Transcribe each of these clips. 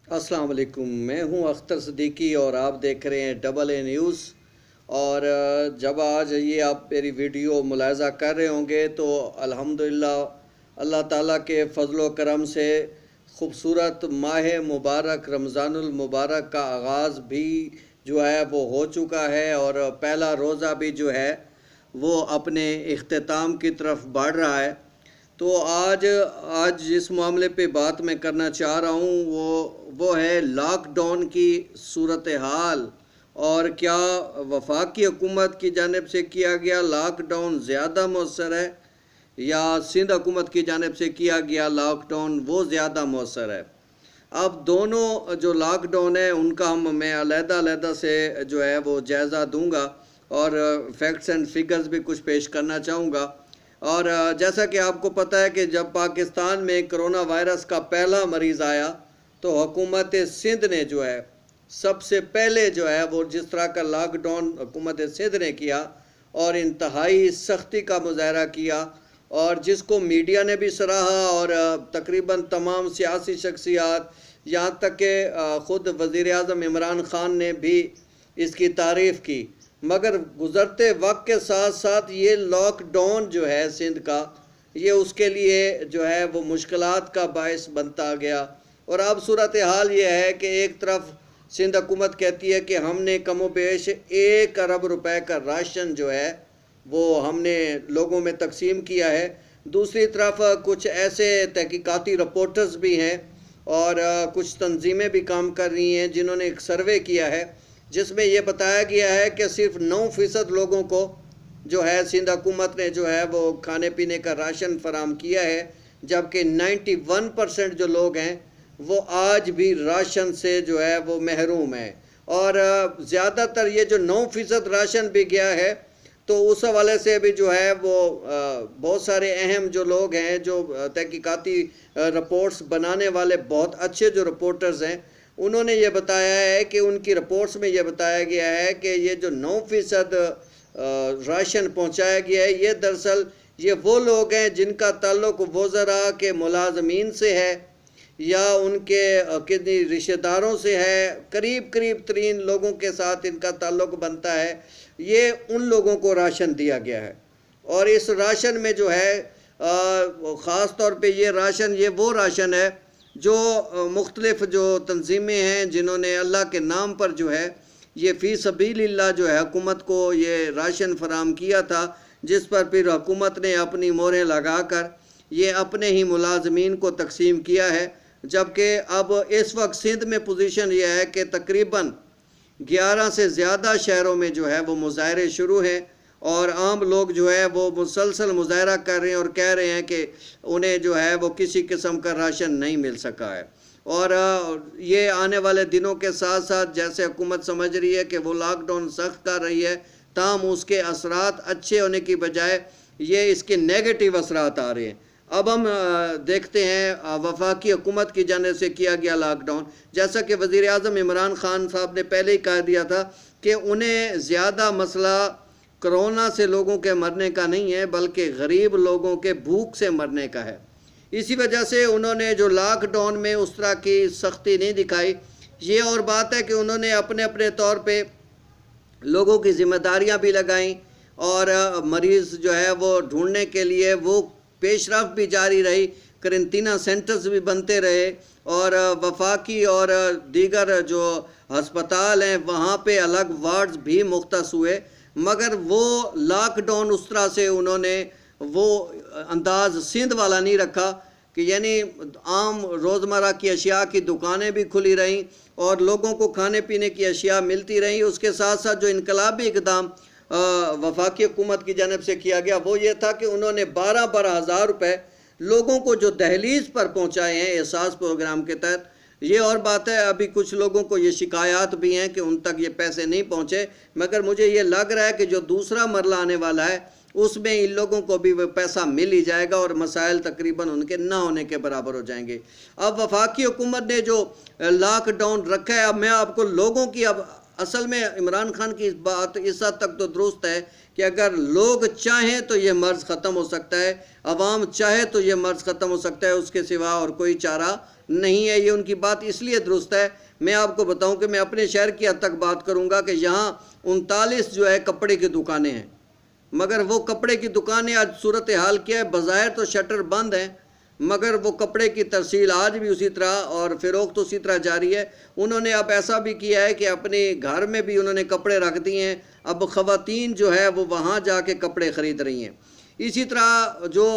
अस्सलाम वालेकुम। मैं हूं अख्तर सिद्दीकी और आप देख रहे हैं डबल ए न्यूज़। और जब आज ये आप मेरी वीडियो मुलाहज़ा कर रहे होंगे तो अल्हम्दुलिल्लाह अल्लाह ताला के फ़ज़ल व करम से ख़ूबसूरत माह मुबारक रमज़ानुल मुबारक का आगाज़ भी जो है वो हो चुका है और पहला रोज़ा भी जो है वो अपने इख्तिताम की तरफ बढ़ रहा है। तो आज आज जिस मामले पे बात मैं करना चाह रहा हूँ वो है लॉकडाउन की सूरत हाल। और क्या वफाकी हुकूमत की जानिब से किया गया लॉकडाउन ज़्यादा मौसर है या सिंध हुकूमत की जानिब से किया गया लॉकडाउन वो ज़्यादा मौसर है। अब दोनों जो लॉकडाउन है उनका मैं अलहदा से जो है वो जायज़ा दूंगा और फैक्ट्स एंड फिगर्स भी कुछ पेश करना चाहूँगा। और जैसा कि आपको पता है कि जब पाकिस्तान में कोरोना वायरस का पहला मरीज़ आया तो हुकूमत सिंध ने जो है सबसे पहले जो है वो जिस तरह का लॉकडाउन हुकूमत सिंध ने किया और इंतहाई सख्ती का मुजाहरा किया और जिसको मीडिया ने भी सराहा और तकरीबन तमाम सियासी शख्सियात यहाँ तक कि ख़ुद वज़ीर आज़म इमरान ख़ान ने भी इसकी तारीफ़ की। मगर गुज़रते वक्त के साथ साथ ये लॉकडाउन जो है सिंध का ये उसके लिए जो है वो मुश्किलात का बायस बनता गया। और अब सूरत हाल ये है कि एक तरफ सिंध हुकूमत कहती है कि हमने कमो बेश 1 अरब रुपए का राशन जो है वो हमने लोगों में तकसीम किया है। दूसरी तरफ कुछ ऐसे तहकीकाती रिपोर्टर्स भी हैं और कुछ तंजीमें भी काम कर रही हैं जिन्होंने एक सर्वे किया है जिसमें यह बताया गया है कि सिर्फ 9% लोगों को जो है सिंध हुकूमत ने जो है वो खाने पीने का राशन फराम किया है, जबकि 91% जो लोग हैं वो आज भी राशन से जो है वो महरूम है। और ज़्यादातर ये जो 9% राशन भी गया है तो उस हवाले से भी जो है वो बहुत सारे अहम जो लोग हैं जो तहकीकाती रिपोर्ट्स बनाने वाले बहुत अच्छे जो रिपोर्टर्स हैं उन्होंने ये बताया है कि उनकी रिपोर्ट्स में ये बताया गया है कि ये जो 9% राशन पहुंचाया गया है ये दरअसल ये वो लोग हैं जिनका ताल्लुक वज़रा के मुलाजमीन से है या उनके किन्हीं रिश्तेदारों से है, करीब करीब तरीन लोगों के साथ इनका ताल्लुक बनता है। ये उन लोगों को राशन दिया गया है और इस राशन में जो है ख़ास तौर पे ये राशन ये वो राशन है जो मुख्तलिफ़ जो तंजीमें हैं जिन्होंने अल्लाह के नाम पर जो है ये फ़ी सबीलिल्लाह जो है हुकूमत को ये राशन फराम किया था, जिस पर फिर हुकूमत ने अपनी मोहरें लगा कर ये अपने ही मुलाजमीन को तकसीम किया है। जबकि अब इस वक्त सिंध में पोजीशन ये है कि तकरीबन 11 से ज़्यादा शहरों में जो है वो मुजाहरे शुरू हैं और आम लोग जो है वो मुसलसल मुजाहरा कर रहे हैं और कह रहे हैं कि उन्हें जो है वो किसी किस्म का राशन नहीं मिल सका है। और ये आने वाले दिनों के साथ साथ जैसे हुकूमत समझ रही है कि वो लॉकडाउन सख्त कर रही है, ताहम उसके असरात अच्छे होने की बजाय ये इसके नेगेटिव असरात आ रहे हैं। अब हम देखते हैं वफाकी हुकूमत की जानिब से किया गया लॉकडाउन, जैसा कि वज़ीर आज़म इमरान ख़ान साहब ने पहले ही कह दिया था कि उन्हें ज़्यादा मसला कोरोना से लोगों के मरने का नहीं है बल्कि गरीब लोगों के भूख से मरने का है। इसी वजह से उन्होंने जो लॉकडाउन में उस तरह की सख्ती नहीं दिखाई। ये और बात है कि उन्होंने अपने अपने तौर पे लोगों की ज़िम्मेदारियां भी लगाईं और मरीज़ जो है वो ढूंढने के लिए वो पेशरफ भी जारी रही, करंतना सेंटर्स भी बनते रहे और वफाकी और दीगर जो हस्पताल हैं वहाँ पे अलग वार्ड्स भी मुख्तस हुए। मगर वो लॉकडाउन उस तरह से उन्होंने वो अंदाज़ सिंध वाला नहीं रखा कि यानी आम रोज़मर्रा की अशिया की दुकानें भी खुली रहीं और लोगों को खाने पीने की अशिया मिलती रहीं। उसके साथ साथ जो इनकलाबी इक़दाम वफाकी हुकूमत की जानिब से किया गया वो ये था कि उन्होंने 12-12 हज़ार रुपये लोगों को जो दहलीज़ पर पहुँचाए हैं एहसास प्रोग्राम के तहत। ये और बात है अभी कुछ लोगों को ये शिकायत भी हैं कि उन तक ये पैसे नहीं पहुँचे, मगर मुझे ये लग रहा है कि जो दूसरा मरला आने वाला है उसमें इन लोगों को भी वो पैसा मिल ही जाएगा और मसाइल तकरीबन उनके ना होने के बराबर हो जाएंगे। अब वफाकी हुकूमत ने जो लॉकडाउन रखा है, अब मैं आपको लोगों की अब असल में इमरान खान की बात इस हद तक तो दुरुस्त है कि अगर लोग चाहें तो ये मर्ज़ ख़त्म हो सकता है, अवाम चाहे तो ये मर्ज़ ख़त्म हो सकता है, उसके सिवा और कोई चारा नहीं है। ये उनकी बात इसलिए दुरुस्त है, मैं आपको बताऊं कि मैं अपने शहर की हद तक बात करूंगा कि यहाँ 39 जो है कपड़े की दुकानें हैं, मगर वो कपड़े की दुकानें आज सूरत हाल क्या है, बाज़ाहिर तो शटर बंद है मगर वो कपड़े की तरसील आज भी उसी तरह और फ़रोख्त उसी तरह जारी है। उन्होंने अब ऐसा भी किया है कि अपने घर में भी उन्होंने कपड़े रख दिए हैं, अब ख़वातीन जो है वो वहाँ जाके कपड़े ख़रीद रही हैं। इसी तरह जो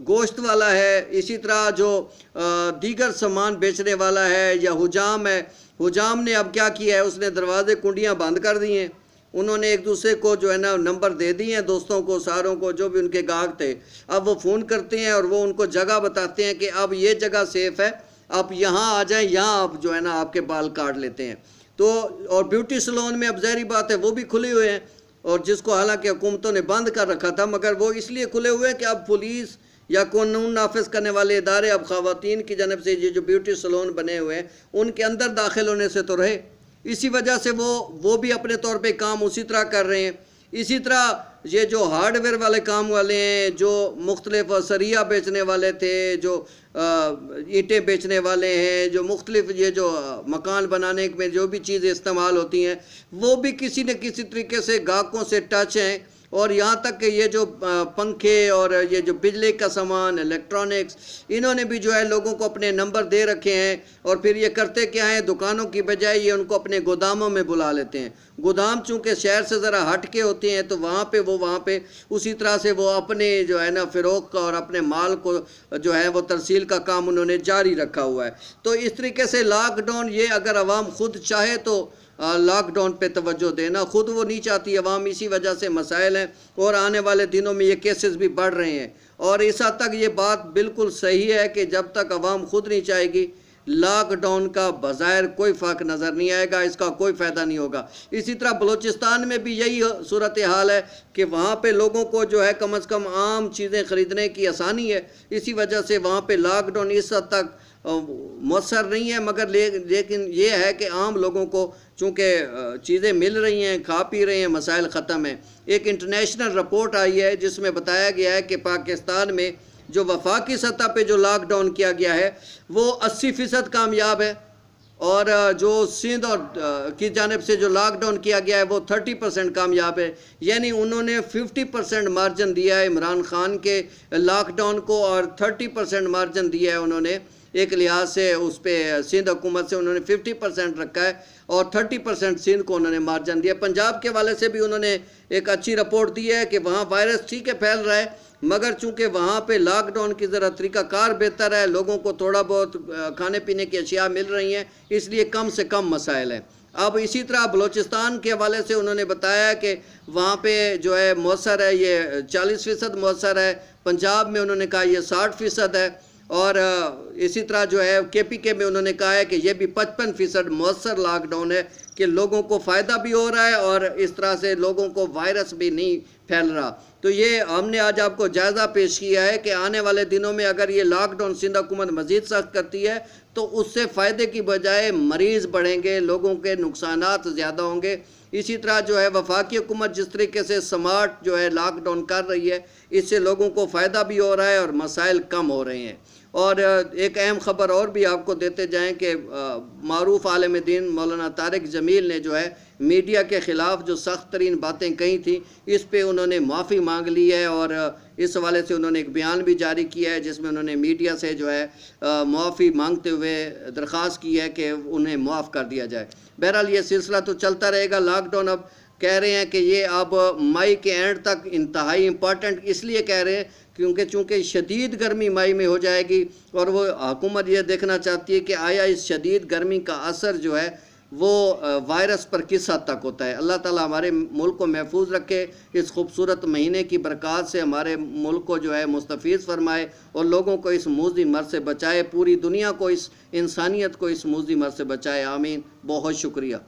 गोश्त वाला है, इसी तरह जो दीगर सामान बेचने वाला है या हुजाम है, हुजाम ने अब क्या किया है, उसने दरवाज़े कुंडियाँ बंद कर दी हैं। उन्होंने एक दूसरे को जो है ना नंबर दे दिए हैं, दोस्तों को, सारों को, जो भी उनके गाहक थे। अब वो फ़ोन करते हैं और वो उनको जगह बताते हैं कि अब ये जगह सेफ़ है, आप यहाँ आ जाएं, यहाँ आप जो है ना आपके बाल काट लेते हैं। तो और ब्यूटी सलोन में अब ज़ाहिर बात है वो भी खुले हुए हैं, और जिसको हालांकि हुकूमतों ने बंद कर रखा था, मगर वो इसलिए खुले हुए हैं कि अब पुलिस या कानून नाफिज करने वाले इदारे अब ख़वातीन की जानब से ये जो ब्यूटी सलोन बने हुए हैं उनके अंदर दाखिल होने से तो रहे। इसी वजह से वो भी अपने तौर पे काम उसी तरह कर रहे हैं। इसी तरह ये जो हार्डवेयर वाले काम वाले हैं, जो मुख्तलिफ सरिया बेचने वाले थे, जो ईंटें बेचने वाले हैं, जो मुख्तलिफ ये जो मकान बनाने में जो भी चीज़ें इस्तेमाल होती हैं, वो भी किसी न किसी तरीके से गाहकों से टच हैं। और यहाँ तक कि ये जो पंखे और ये जो बिजली का सामान, इलेक्ट्रॉनिक्स, इन्होंने भी जो है लोगों को अपने नंबर दे रखे हैं। और फिर ये करते क्या हैं, दुकानों की बजाय ये उनको अपने गोदामों में बुला लेते हैं। गोदाम चूँकि शहर से ज़रा हट के होते हैं तो वहाँ पे उसी तरह से वो अपने जो है ना फ़रोख्त और अपने माल को जो है वो तरसील का काम उन्होंने जारी रखा हुआ है। तो इस तरीके से लॉकडाउन, ये अगर आवाम खुद चाहे तो लॉकडाउन पे तवज्जो देना, ख़ुद वो नहीं चाहती अवाम, इसी वजह से मसाइल हैं और आने वाले दिनों में ये केसेस भी बढ़ रहे हैं। और इस हद तक ये बात बिल्कुल सही है कि जब तक अवाम खुद नहीं चाहेगी, लॉकडाउन का बज़ाहिर कोई फ़र्क नज़र नहीं आएगा, इसका कोई फ़ायदा नहीं होगा। इसी तरह बलूचिस्तान में भी यही सूरत हाल है कि वहाँ पे लोगों को जो है कम अज़ कम आम चीज़ें ख़रीदने की आसानी है, इसी वजह से वहाँ पे लॉकडाउन इस हद तक मौसर नहीं है। मगर लेकिन ये है कि आम लोगों को चूँकि चीज़ें मिल रही हैं, खा पी रहे हैं, मसाइल ख़त्म हैं। एक इंटरनेशनल रिपोर्ट आई है जिसमें बताया गया है कि पाकिस्तान में जो वफाकी सतह पे जो लॉकडाउन किया गया है वो 80% कामयाब है, और जो सिंध और की जानिब से जो लॉकडाउन किया गया है वो 30% कामयाब है। यानी उन्होंने 50% मार्जिन दिया है इमरान खान के लॉकडाउन को, और 30% मार्जिन दिया है उन्होंने एक लिहाज से उस पर सिंध हुकूमत से उन्होंने 50% रखा है और 30% सिंध को उन्होंने मार्जिन दिया। पंजाब के वाले से भी उन्होंने एक अच्छी रिपोर्ट दी है कि वहाँ वायरस ठीक है फैल रहा है, मगर चूँकि वहाँ पे लॉकडाउन की ज़रा तरीक़ाकार बेहतर है, लोगों को थोड़ा बहुत खाने पीने की अशिया मिल रही हैं, इसलिए कम से कम मसाइल हैं। अब इसी तरह बलूचिस्तान के हवाले से उन्होंने बताया कि वहाँ पे जो है मौसर है ये 40% मौसर है, पंजाब में उन्होंने कहा ये 60% है, और इसी तरह जो है KPK में उन्होंने कहा है कि ये भी 55% मौसर लॉकडाउन है कि लोगों को फ़ायदा भी हो रहा है और इस तरह से लोगों को वायरस भी नहीं फैल रहा। तो ये हमने आज आपको जायज़ा पेश किया है कि आने वाले दिनों में अगर ये लॉकडाउन सिंध हुकूमत मज़ीद सख्त करती है तो उससे फ़ायदे की बजाय मरीज़ बढ़ेंगे, लोगों के नुकसानात ज़्यादा होंगे। इसी तरह जो है वफाकी हुकूमत जिस तरीके से स्मार्ट जो है लॉकडाउन कर रही है, इससे लोगों को फ़ायदा भी हो रहा है और मसाइल कम हो रहे हैं। और एक अहम ख़बर और भी आपको देते जाएं कि मारूफ़ आलिम दीन मौलाना तारिक जमील ने जो है मीडिया के ख़िलाफ़ जो सख्त तरीन बातें कही थी, इस पे उन्होंने माफ़ी मांग ली है और इस हवाले से उन्होंने एक बयान भी जारी किया है जिसमें उन्होंने मीडिया से जो है माफ़ी मांगते हुए दरख्वास्त की है कि उन्हें माफ़ कर दिया जाए। बहरहाल ये सिलसिला तो चलता रहेगा। लॉकडाउन अब कह रहे हैं कि ये अब मई के एंड तक इंतहाई इम्पॉर्टेंट इसलिए कह रहे हैं क्योंकि चूँकि शदीद गर्मी मई में हो जाएगी और वो हुकूमत ये देखना चाहती है कि आया इस शदीद गर्मी का असर जो है वो वायरस पर किस हद तक होता है। अल्लाह ताला हमारे मुल्क को महफूज रखे, इस खूबसूरत महीने की बरक़ात से हमारे मुल्क को जो है मुस्तफ़ीज़ फरमाए और लोगों को इस मूज़ी मर्ज़ से बचाए, पूरी दुनिया को, इस इंसानियत को इस मूज़ी मर्ज़ से बचाए। आमीन। बहुत शुक्रिया।